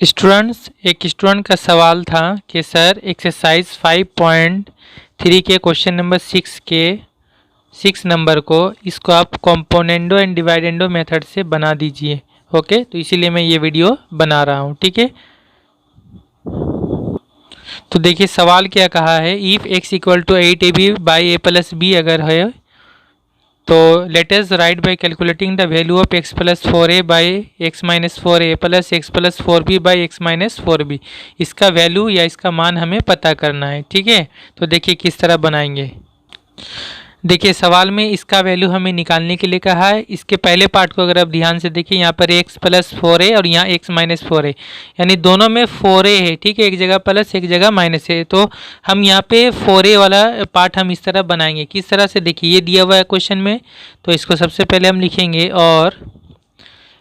Students, एक student का सवाल था कि सर एक्सरसाइज 5.3 के क्वेश्चन नंबर 6 के 6 नंबर को इसको आप कॉम्पोनेंडो एंड डिवाइडेंडो मेथड से बना दीजिए। ओके, तो इसीलिए मैं ये वीडियो बना रहा हूँ। ठीक है, तो देखिए सवाल क्या कहा है। If X equal to 8ab by a plus B अगर है तो let us write by calculating the value of x plus 4a by X minus 4a plus X plus 4b by X minus 4b। इसका value या इसका मान हमें पता करना है। ठीक है, तो देखिए किस तरह बनाएंगे। देखिए सवाल में इसका वैल्यू हमें निकालने के लिए कहा है। इसके पहले पार्ट को अगर आप ध्यान से देखिए, यहाँ पर x प्लस 4a और यहाँ x माइनस 4a, यानी दोनों में 4a है। ठीक है, एक जगह प्लस एक जगह माइनस है, तो हम यहाँ पे 4a वाला पार्ट हम इस तरह बनाएंगे। किस तरह से, देखिए ये दिया हुआ है क्वेश्चन में, तो इसको सबसे पहले हम लिखेंगे और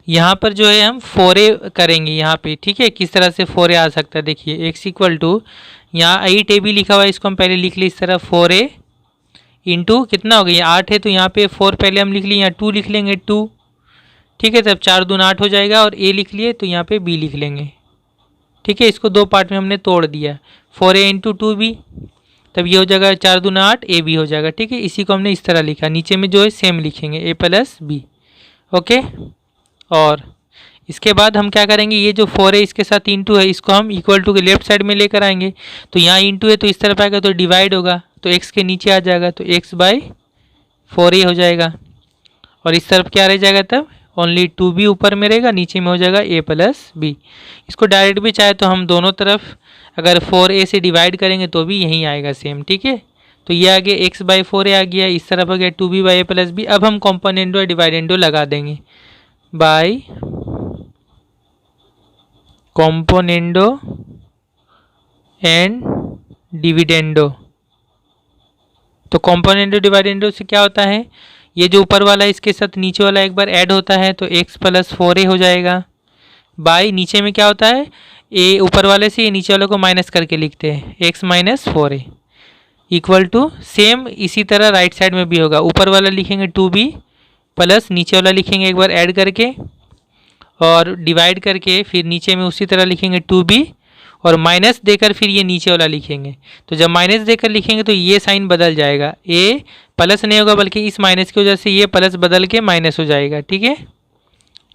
यहाँ पर जो है हम 4a करेंगे यहाँ पे। ठीक है, किस तरह से 4a आ सकता है, देखिए x इक्वल टू यहाँ 8ab लिखा हुआ है, इसको हम पहले लिख ली इस तरह 4a इंटू कितना हो गया, 8 है तो यहाँ पे 4 पहले हम लिख लिए, यहाँ 2 लिख लेंगे 2। ठीक है, तब 4 दूना 8 हो जाएगा और a लिख लिए तो यहाँ पे b लिख लेंगे। ठीक है, इसको दो पार्ट में हमने तोड़ दिया, 4a इंटू 2b, तब ये हो जाएगा 4 दूना 8 a b हो जाएगा। ठीक है, इसी को हमने इस तरह लिखा, नीचे में जो है सेम लिखेंगे a प्लस b। ओके, और इसके बाद हम क्या करेंगे, ये जो 4 है इसके साथ इंटू है, इसको हम इक्वल टू के लेफ्ट साइड में लेकर आएंगे। तो यहाँ इंटू है तो इस तरफ आएगा तो डिवाइड होगा, तो x के नीचे आ जाएगा तो x बाई 4a हो जाएगा, और इस तरफ क्या रह जाएगा, तब ओनली 2b ऊपर में रहेगा, नीचे में हो जाएगा a प्लस b। इसको डायरेक्ट भी चाहे तो हम दोनों तरफ अगर 4a से डिवाइड करेंगे तो भी यहीं आएगा सेम। ठीक है, तो ये आगे x बाई 4a आ गया, इस तरफ आ गया 2b by a plus b। अब हम कॉम्पोनेंडो या डिवाइडेंडो लगा देंगे, बाई कॉम्पोनेंडो एंड डिविडेंडो। तो कॉम्पोनेंडो डिवाइडेंडो से क्या होता है, ये जो ऊपर वाला है इसके साथ नीचे वाला एक बार ऐड होता है तो x प्लस 4a हो जाएगा, बाई नीचे में क्या होता है, a ऊपर वाले से ये नीचे वाले को माइनस करके लिखते हैं x minus 4a equal to same इसी तरह राइट साइड में भी होगा, ऊपर वाला लिखेंगे 2b प्लस नीचे वाला लिखेंगे एक बार ऐड करके और डिवाइड करके, फिर नीचे में उसी तरह लिखेंगे 2b और माइनस देकर फिर ये नीचे वाला लिखेंगे। तो जब माइनस देकर लिखेंगे तो ये साइन बदल जाएगा, a प्लस नहीं होगा बल्कि इस माइनस की वजह से ये प्लस बदल के माइनस हो जाएगा। ठीक है,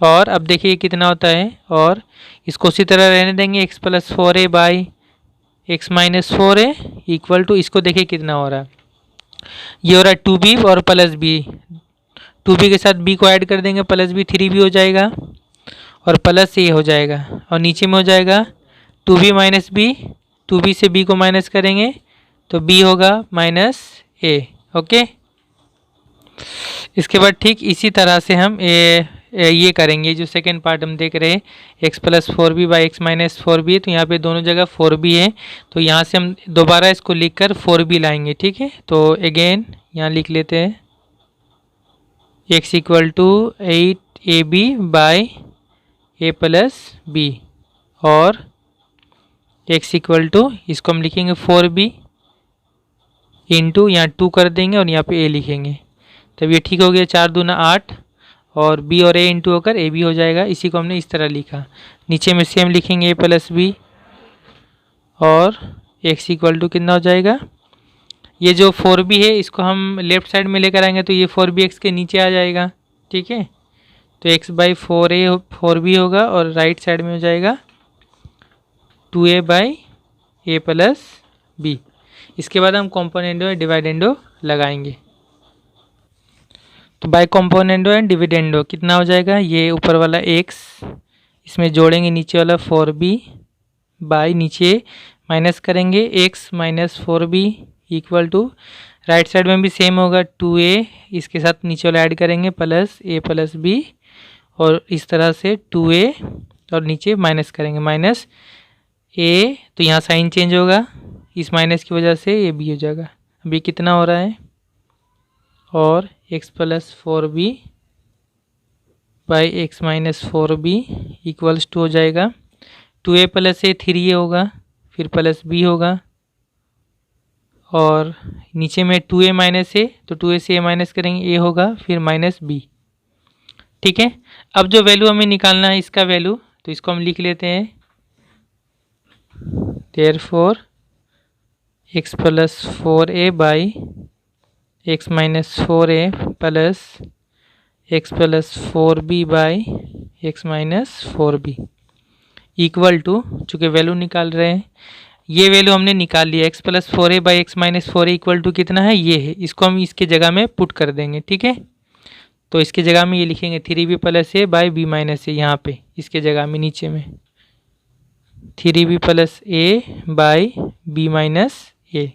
और अब देखिए कितना होता है, और इसको उसी तरह रहने देंगे x plus 4a by X minus 4a equal to, इसको देखिए कितना हो रहा है, ये हो रहा है 2b और प्लस b, 2b के साथ b को ऐड कर देंगे प्लस b 3b हो जाएगा और प्लस a हो जाएगा, और नीचे में हो जाएगा 2b माइनस बी, 2b से b को माइनस करेंगे तो b होगा माइनस a। ओके, इसके बाद ठीक इसी तरह से हम ये करेंगे, जो सेकेंड पार्ट हम देख रहे हैं x plus 4b by X minus 4b है, तो यहाँ पे दोनों जगह 4b है, तो यहाँ से हम दोबारा इसको लिखकर 4b लाएंगे। ठीक है, तो अगेन यहाँ लिख लेते हैं x equal to 8ab by a plus b और x इक्वल टू, इसको हम लिखेंगे 4b इंटू यहाँ 2 कर देंगे और यहाँ पे a लिखेंगे, तब ये ठीक हो गया, 4 दूना 8 और b और a इंटू होकर a b हो जाएगा। इसी को हमने इस तरह लिखा, नीचे में सेम लिखेंगे a प्लस b और x इक्वल टू कितना हो जाएगा, ये जो 4b है इसको हम लेफ्ट साइड में लेकर आएंगे तो ये 4b x के नीचे आ जाएगा। ठीक है, तो x बाई 4b होगा और राइट साइड में हो जाएगा 2a by a plus b। इसके बाद हम कॉम्पोनेंडो एंड डिवाइडेंडो लगाएंगे, तो बाय कॉम्पोनेंडो एंड डिविडेंडो कितना हो जाएगा, ये ऊपर वाला x इसमें जोड़ेंगे नीचे वाला 4b बाई नीचे माइनस करेंगे x minus 4b equal to, right side में भी सेम होगा 2a, इसके साथ नीचे वाला ऐड करेंगे प्लस a प्लस b और इस तरह से 2a और नीचे माइनस करेंगे माइनस a, तो यहाँ साइन चेंज होगा, इस माइनस की वजह से ये b हो जाएगा। अभी कितना हो रहा है, और x plus 4b by X minus 4b equals to हो जाएगा 2a प्लस a 3a होगा, फिर प्लस b होगा और नीचे में 2a माइनस a, तो 2a से a माइनस करेंगे a होगा, फिर माइनस b। ठीक है, अब जो वैल्यू हमें निकालना है इसका वैल्यू, तो इसको हम लिख लेते हैं therefore x plus 4a by x minus 4a plus x plus 4b by x minus 4b equal to, चूँकि वैल्यू निकाल रहे हैं, ये वैल्यू हमने निकाल लिया, x plus 4a by x minus 4a equal to कितना है, ये है। इसको हम इसके जगह में पुट कर देंगे, ठीक है। तो इसके जगह में ये लिखेंगे 3b plus a by b minus a, यहाँ पे इसके जगह में नीचे में 3b plus a by b minus a,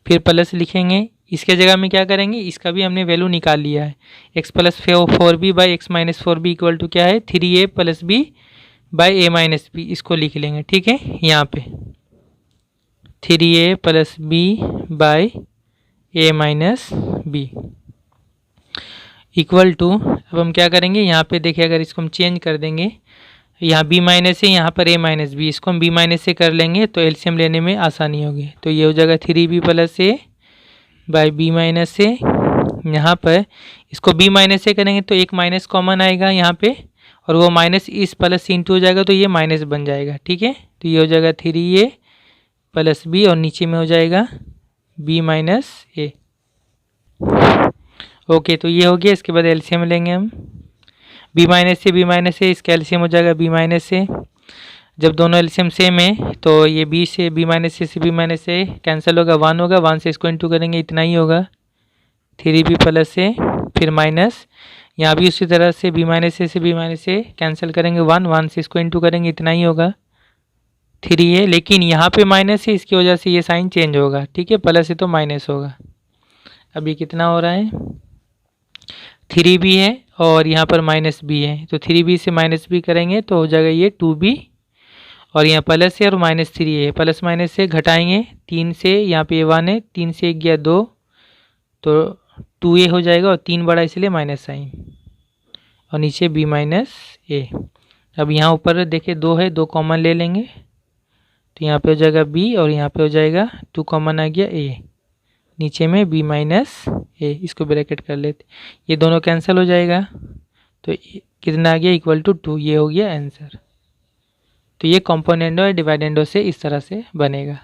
फिर प्लस लिखेंगे। इसके जगह में क्या करेंगे, इसका भी हमने वैल्यू निकाल लिया है, x plus 4b by x minus 4b equal to क्या है, 3a plus b by a minus b, इसको लिख लेंगे, ठीक है। यहाँ पे 3a plus b by a minus b equal to, अब हम क्या करेंगे, यहाँ पे देखिए अगर इसको हम चेंज कर देंगे, यहाँ b माइनस है, यहाँ पर a माइनस b, इसको हम b माइनस से कर लेंगे तो एलसीएम लेने में आसानी होगी। तो ये हो जाएगा 3b plus a by b minus से, यहाँ पर इसको b माइनस से करेंगे तो एक माइनस कॉमन आएगा यहाँ पे, और वो माइनस इस प्लस से इंटू हो जाएगा तो ये माइनस बन जाएगा, ठीक है। तो ये हो जाएगा 3a प्लस b और नीचे में हो जाएगा b माइनस a। ओके, तो ये हो गया। इसके बाद एलसीएम लेंगे हम, b माइनस से इसका एलसीएम हो जाएगा b माइनस से। जब दोनों एलसीएम सेम है तो ये b से b माइनस से b माइनस से कैंसिल होगा, 1 होगा, 1 से इसको इंटू करेंगे, इतना ही होगा, 3b प्लस से, फिर माइनस, यहाँ भी उसी तरह से b माइनस से b माइनस से कैंसिल करेंगे, 1, 1 से इसको इंटू करेंगे, इतना ही होगा, 3 है। लेकिन यहाँ पे माइनस है, इसकी वजह से ये साइन चेंज होगा, ठीक है, प्लस है तो माइनस होगा। अब ये कितना हो रहा है, 3b है और यहाँ पर माइनस b है, तो 3b से माइनस b करेंगे तो हो जाएगा ये 2b, और यहाँ प्लस है और माइनस 3 है, प्लस माइनस से घटाएंगे, 3 से यहाँ पे 1 है, 3 से 1 गया 2, तो 2a हो जाएगा, और 3 बड़ा इसलिए माइनस साइन, और नीचे b माइनस a। अब यहाँ ऊपर देखिए 2 है, 2 कॉमन ले लेंगे, तो यहाँ पे हो जाएगा b और यहाँ पे हो जाएगा 2 कॉमन आ गया a, नीचे में b माइनस a, इसको ब्रैकेट कर लेते, ये दोनों कैंसिल हो जाएगा, तो कितना आ गया, इक्वल टू 2, ये हो गया आंसर। तो ये कॉम्पोनेंडो या डिवाइडेंडो से इस तरह से बनेगा।